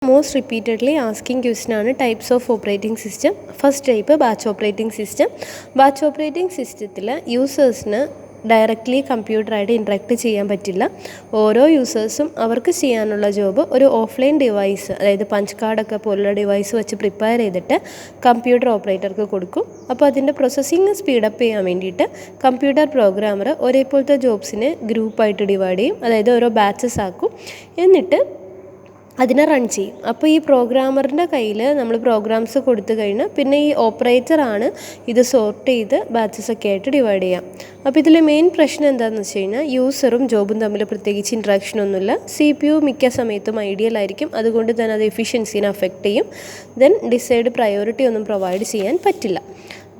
Most repeatedly asking question ആണ് types of operating system. First type batch operating system. Batch operating സിസ്റ്റത്തിൽ യൂസേഴ്സിന് directly കമ്പ്യൂട്ടറായിട്ട് interact ചെയ്യാൻ പറ്റില്ല. ഓരോ യൂസേഴ്സും അവർക്ക് ചെയ്യാനുള്ള ജോബ് ഒരു ഓഫ്ലൈൻ ഡിവൈസ്, അതായത് പഞ്ച് കാർഡൊക്കെ പോലുള്ള ഡിവൈസ് വെച്ച് പ്രിപ്പയർ ചെയ്തിട്ട് കമ്പ്യൂട്ടർ ഓപ്പറേറ്റർക്ക് കൊടുക്കും. അപ്പോൾ അതിൻ്റെ പ്രോസസ്സിങ് സ്പീഡപ്പ് ചെയ്യാൻ വേണ്ടിയിട്ട് കമ്പ്യൂട്ടർ പ്രോഗ്രാമർ ഒരേപോലത്തെ ജോബ്സിനെ ഗ്രൂപ്പായിട്ട് ഡിവൈഡ് ചെയ്യും, അതായത് ഓരോ ബാച്ചസ് ആക്കും, എന്നിട്ട് അതിനെ റൺ ചെയ്യും. അപ്പോൾ ഈ പ്രോഗ്രാമറിൻ്റെ കയ്യിൽ നമ്മൾ പ്രോഗ്രാംസ് കൊടുത്തു കഴിഞ്ഞാൽ പിന്നെ ഈ ഓപ്പറേറ്ററാണ് ഇത് സോർട്ട് ചെയ്ത് ബാച്ചസൊക്കെ ആയിട്ട് ഡിവൈഡ് ചെയ്യാം. അപ്പോൾ ഇതിൽ മെയിൻ പ്രശ്നം എന്താണെന്ന് വെച്ച് കഴിഞ്ഞാൽ യൂസറും ജോബും തമ്മിൽ പ്രത്യേകിച്ച് ഇൻട്രാക്ഷനൊന്നുമില്ല. CPU മിക്ക സമയത്തും ഐഡിയൽ ആയിരിക്കും, അതുകൊണ്ട് തന്നെ അത് എഫിഷ്യൻസിനെ അഫക്റ്റ് ചെയ്യും. ദെൻ ഡിസൈഡ് പ്രയോറിറ്റി ഒന്നും പ്രൊവൈഡ് ചെയ്യാൻ പറ്റില്ല.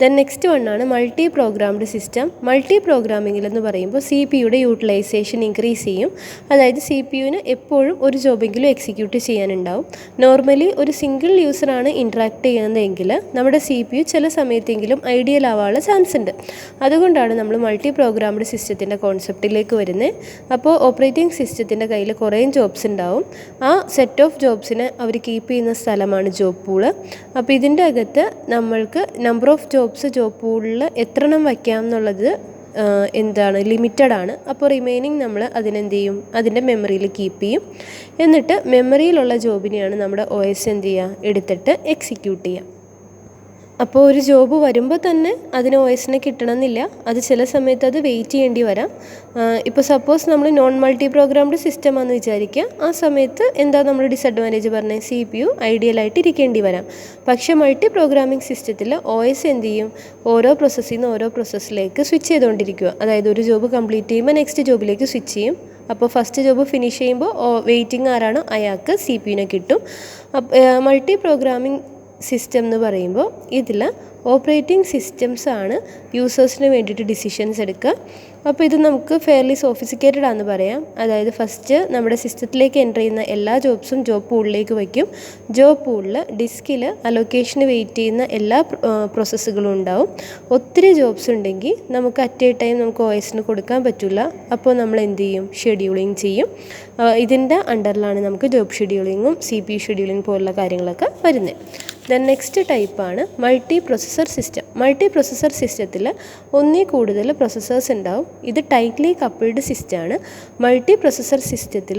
ദെൻ നെക്സ്റ്റ് വണ്ണാണ് മൾട്ടി പ്രോഗ്രാംഡ് സിസ്റ്റം. മൾട്ടി പ്രോഗ്രാമിംഗിൽ എന്ന് പറയുമ്പോൾ CPUയുടെ യൂട്ടിലൈസേഷൻ ഇൻക്രീസ് ചെയ്യും. അതായത് CPUവിന് എപ്പോഴും ഒരു ജോബെങ്കിലും എക്സിക്യൂട്ട് ചെയ്യാനുണ്ടാവും. നോർമലി ഒരു സിംഗിൾ യൂസറാണ് ഇൻട്രാക്ട് ചെയ്യുന്നതെങ്കിൽ നമ്മുടെ CPU ചില സമയത്തെങ്കിലും ഐഡിയൽ ആവാനുള്ള ചാൻസ് ഉണ്ട്. അതുകൊണ്ടാണ് നമ്മൾ മൾട്ടി പ്രോഗ്രാംഡ് സിസ്റ്റത്തിൻ്റെ കോൺസെപ്റ്റിലേക്ക് വരുന്നത്. അപ്പോൾ ഓപ്പറേറ്റിംഗ് സിസ്റ്റത്തിൻ്റെ കയ്യിൽ കുറേ ജോബ്സ് ഉണ്ടാവും. ആ സെറ്റ് ഓഫ് ജോബ്സിനെ അവർ കീപ്പ് ചെയ്യുന്ന സ്ഥലമാണ് ജോബ് പൂള്. അപ്പോൾ ഇതിൻ്റെ അകത്ത് നമ്മൾക്ക് നമ്പർ ഓഫ് ജോബ് പൂളിൽ എത്ര എണ്ണം വയ്ക്കാം എന്നുള്ളത് ലിമിറ്റഡ് ആണ്. അപ്പോൾ റിമൈനിങ് നമ്മൾ അതിനെന്ത് ചെയ്യും, അതിൻ്റെ മെമ്മറിയിൽ കീപ്പ് ചെയ്യും. എന്നിട്ട് മെമ്മറിയിലുള്ള ജോബിനെയാണ് നമ്മുടെ OS എടുത്തിട്ട് എക്സിക്യൂട്ട് ചെയ്യുക. അപ്പോൾ ഒരു ജോബ് വരുമ്പോൾ തന്നെ അതിന് OSനെ കിട്ടണമെന്നില്ല, അത് ചില സമയത്ത് അത് വെയിറ്റ് ചെയ്യേണ്ടി വരാം. ഇപ്പോൾ സപ്പോസ് നമ്മൾ നോൺ മൾട്ടി പ്രോഗ്രാംഡ് സിസ്റ്റം ആണെന്ന് വിചാരിക്കുക. ആ സമയത്ത് എന്താ നമ്മൾ ഡിസഡ്വാൻറ്റേജ് പറഞ്ഞത്, CPU ഐഡിയലായിട്ട് ഇരിക്കേണ്ടി വരാം. പക്ഷേ മൾട്ടി പ്രോഗ്രാമിംഗ് സിസ്റ്റത്തിൽ OS ഓരോ പ്രോസസ്സിൽ നിന്ന് ഓരോ പ്രോസസ്സിലേക്ക് സ്വിച്ച് ചെയ്തുകൊണ്ടിരിക്കുക. അതായത് ഒരു ജോബ് കംപ്ലീറ്റ് ചെയ്യുമ്പോൾ നെക്സ്റ്റ് ജോബിലേക്ക് സ്വിച്ച് ചെയ്യും. അപ്പോൾ ഫസ്റ്റ് ജോബ് ഫിനിഷ് ചെയ്യുമ്പോൾ വെയിറ്റിംഗ് ആരാണോ അയാൾക്ക് CPUനെ കിട്ടും. മൾട്ടി പ്രോഗ്രാമിംഗ് സിസ്റ്റം എന്ന് പറയുമ്പോൾ ഇതിൽ ഓപ്പറേറ്റിംഗ് സിസ്റ്റംസ് ആണ് യൂസേഴ്സിന് വേണ്ടിയിട്ട് ഡിസിഷൻസ് എടുക്കുക. അപ്പോൾ ഇത് നമുക്ക് ഫെയർലി സോഫിസ്റ്റിക്കേറ്റഡ് ആണെന്ന് പറയാം. അതായത് ഫസ്റ്റ് നമ്മുടെ സിസ്റ്റത്തിലേക്ക് എൻ്റർ ചെയ്യുന്ന എല്ലാ ജോബ്സും ജോബ് പൂളിലേക്ക് വയ്ക്കും. ജോബ് പൂളിൽ ഡിസ്കിൽ അലൊക്കേഷന് വെയിറ്റ് ചെയ്യുന്ന എല്ലാ പ്രോസസ്സുകളും ഉണ്ടാവും. ഒത്തിരി ജോബ്സ് ഉണ്ടെങ്കിൽ നമുക്ക് അറ്റ് എ ടൈം നമുക്ക് OSന് കൊടുക്കാൻ പറ്റില്ല. അപ്പോൾ നമ്മൾ എന്ത് ചെയ്യും, ഷെഡ്യൂളിങ് ചെയ്യും. ഇതിൻ്റെ അണ്ടറിലാണ് നമുക്ക് ജോബ് ഷെഡ്യൂളിങ്ങും CPU ഷെഡ്യൂളിങ് പോലുള്ള കാര്യങ്ങളൊക്കെ വരുന്നത്. ദെൻ നെക്സ്റ്റ് ടൈപ്പാണ് multi processor system. Multi processor സിസ്റ്റത്തിൽ ഒന്നിൽ കൂടുതൽ പ്രോസസ്സേഴ്സ് ഉണ്ടാവും. ഇത് ടൈറ്റ്ലി കപ്പിൾഡ് സിസ്റ്റമാണ്. മൾട്ടി പ്രോസസ്സർ സിസ്റ്റത്തിൽ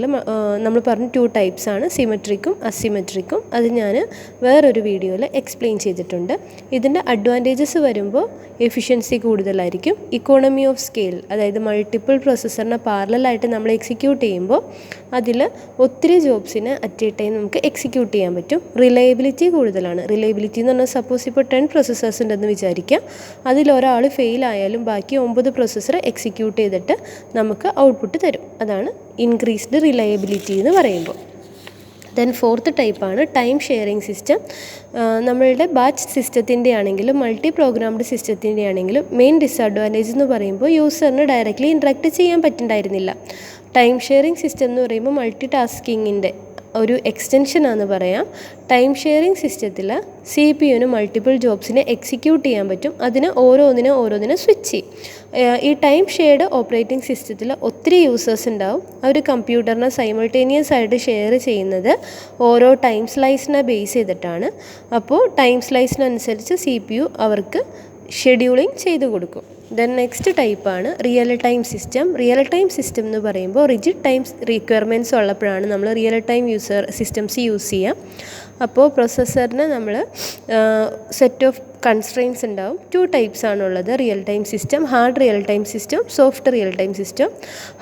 നമ്മൾ പറഞ്ഞ 2 ടൈപ്സ് ആണ്, സിമെട്രിക്കും അസിമെട്രിക്കും. അത് ഞാൻ വേറൊരു വീഡിയോയിൽ എക്സ്പ്ലെയിൻ ചെയ്തിട്ടുണ്ട്. ഇതിൻ്റെ അഡ്വാൻറ്റേജസ് വരുമ്പോൾ എഫിഷ്യൻസി കൂടുതലായിരിക്കും. ഇക്കോണമി ഓഫ് സ്കെയിൽ, അതായത് മൾട്ടിപ്പിൾ പ്രോസസ്സറിനെ പാരലലായിട്ട് നമ്മൾ എക്സിക്യൂട്ട് ചെയ്യുമ്പോൾ അതിൽ ഒത്തിരി ജോബ്സിനെ അറ്റ് എ ടൈം നമുക്ക് എക്സിക്യൂട്ട് ചെയ്യാൻ പറ്റും. റിലയബിലിറ്റി കൂടുതലാണ്. റിലയബിലിറ്റി എന്ന് പറഞ്ഞാൽ സപ്പോസ് ഇപ്പോൾ 10 പ്രോസസ്സേഴ്സ് ഉണ്ടെന്ന് വിചാരിക്കാം. അതിലൊരാൾ ഫെയിൽ ആയാലും ബാക്കി 9 പ്രോസസ്സർ എക്സിക്യൂട്ട് ചെയ്തിട്ട് നമുക്ക് ഔട്ട്പുട്ട് തരും. അതാണ് ഇൻക്രീസ്ഡ് റിലയബിലിറ്റി എന്ന് പറയുമ്പോൾ. ദെൻ ഫോർത്ത് ടൈപ്പാണ് ടൈം ഷെയറിംഗ് സിസ്റ്റം. നമ്മളുടെ ബാച്ച് സിസ്റ്റത്തിൻ്റെ ആണെങ്കിലും മൾട്ടി പ്രോഗ്രാംഡ് സിസ്റ്റത്തിൻ്റെ ആണെങ്കിലും മെയിൻ ഡിസഡ്വാൻറ്റേജ് എന്ന് പറയുമ്പോൾ യൂസറിന് ഡയറക്റ്റ്ലി ഇൻട്രാക്ട് ചെയ്യാൻ പറ്റുന്നുണ്ടായിരുന്നില്ല. ടൈം ഷെയറിംഗ് സിസ്റ്റം എന്ന് പറയുമ്പോൾ മൾട്ടി ടാസ്കിങ്ങിൻ്റെ ഒരു എക്സ്റ്റൻഷനാണെന്ന് പറയാം. ടൈം ഷെയറിംഗ് സിസ്റ്റത്തിൽ CPUന് മൾട്ടിപ്പിൾ ജോബ്സിനെ എക്സിക്യൂട്ട് ചെയ്യാൻ പറ്റും. അതിന് ഓരോന്നിനെ സ്വിച്ച് ചെയ്യും. ഈ ടൈം ഷെയർഡ് ഓപ്പറേറ്റിംഗ് സിസ്റ്റത്തിൽ ഒത്തിരി യൂസേഴ്സ് ഉണ്ടാവും. അവർ കമ്പ്യൂട്ടറിനെ സൈമൾട്ടേനിയസ് ആയിട്ട് ഷെയർ ചെയ്യുന്നത് ഓരോ ടൈം സ്ലൈസിനെ ബേസ് ചെയ്തിട്ടാണ്. അപ്പോൾ ടൈം സ്ലൈസിനനുസരിച്ച് CPU അവർക്ക് ഷെഡ്യൂളിംഗ് ചെയ്ത് കൊടുക്കും. ദെൻ നെക്സ്റ്റ് ടൈപ്പാണ് real time system. Real time system എന്ന് പറയുമ്പോൾ റിജിഡ് ടൈം റിക്വയർമെൻറ്റ്സ് ഉള്ളപ്പോഴാണ് നമ്മൾ റിയൽ ടൈം സിസ്റ്റംസ് യൂസ് ചെയ്യുക. അപ്പോൾ പ്രോസസ്സറിന് നമ്മൾ സെറ്റ് ഓഫ് കൺസ്ട്രെയിൻസ് ഉണ്ടാവും. 2 ടൈപ്സ് ആണുള്ളത് real time system: hard real time system, soft real time system.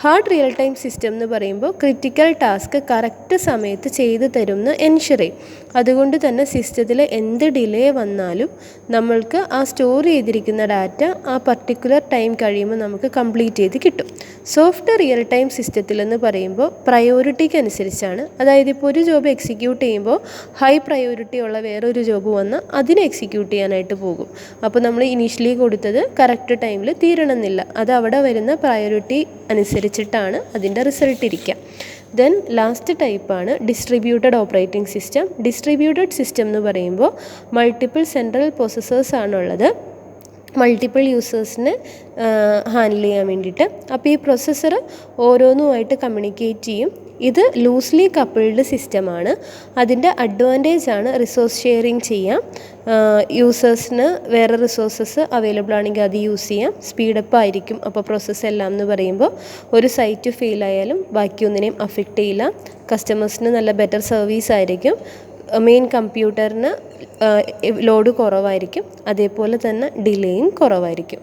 Hard real time system എന്ന് പറയുമ്പോൾ ക്രിട്ടിക്കൽ ടാസ്ക് കറക്റ്റ് സമയത്ത് ചെയ്ത് തരുമെന്ന് എൻഷുർ ചെയ്യും. അതുകൊണ്ട് തന്നെ സിസ്റ്റത്തിൽ എന്ത് ഡിലേ വന്നാലും നമ്മൾക്ക് ആ സ്റ്റോർ ചെയ്തിരിക്കുന്ന ഡാറ്റ ആ പർട്ടിക്കുലർ ടൈം കഴിയുമ്പോൾ നമുക്ക് കംപ്ലീറ്റ് ചെയ്ത് കിട്ടും. സോഫ്റ്റ് റിയൽ ടൈം സിസ്റ്റത്തിൽ എന്ന് പറയുമ്പോൾ പ്രയോറിറ്റിക്ക് അനുസരിച്ചാണ്. അതായത് ഇപ്പോൾ ഒരു ജോബ് എക്സിക്യൂട്ട് ചെയ്യുമ്പോൾ ഹൈ പ്രയോറിറ്റി ഉള്ള വേറൊരു ജോബ് വന്ന് അതിനെ എക്സിക്യൂട്ട് ചെയ്യാനായിട്ട് പോകും. അപ്പോൾ നമ്മൾ ഇനീഷ്യലി കൊടുത്തത് കറക്റ്റ് ടൈമിൽ തീരണമെന്നില്ല. അത് അവിടെ വരുന്ന പ്രയോറിറ്റി അനുസരിച്ചിട്ടാണ് അതിൻ്റെ റിസൾട്ട് ഇരിക്കുക. ദെൻ ലാസ്റ്റ് ടൈപ്പാണ് distributed operating system. Distributed system എന്ന് പറയുമ്പോൾ മൾട്ടിപ്പിൾ സെൻട്രൽ പ്രോസസ്സേഴ്സ് ആണുള്ളത്. മൾട്ടിപ്പിൾ യൂസേഴ്സിനെ ഹാൻഡിൽ ചെയ്യാൻ വേണ്ടിയിട്ട്. അപ്പോൾ ഈ പ്രോസസ്സർ ഓരോന്നുമായിട്ട് കമ്മ്യൂണിക്കേറ്റ് ചെയ്യും. ഇത് ലൂസ്ലി കപ്പിൾഡ് സിസ്റ്റമാണ്. അതിൻ്റെ അഡ്വാൻറ്റേജാണ് റിസോഴ്സ് ഷെയറിങ് ചെയ്യാം, യൂസേഴ്സിന് വേറെ റിസോഴ്സസ് അവൈലബിൾ ആണെങ്കിൽ അത് യൂസ് ചെയ്യാം, സ്പീഡപ്പ് ആയിരിക്കും. അപ്പോൾ പ്രോസസ്സ് എല്ലാം എന്ന് പറയുമ്പോൾ ഒരു സൈറ്റ് ഫെയിൽ ആയാലും ബാക്കിയൊന്നിനെയും അഫക്റ്റ് ചെയ്യില്ല. കസ്റ്റമേഴ്സിന് നല്ല ബെറ്റർ സർവീസ് ആയിരിക്കും. മെയിൻ കമ്പ്യൂട്ടറിന് ലോഡ് കുറവായിരിക്കും, അതേപോലെ തന്നെ ഡിലേയും കുറവായിരിക്കും.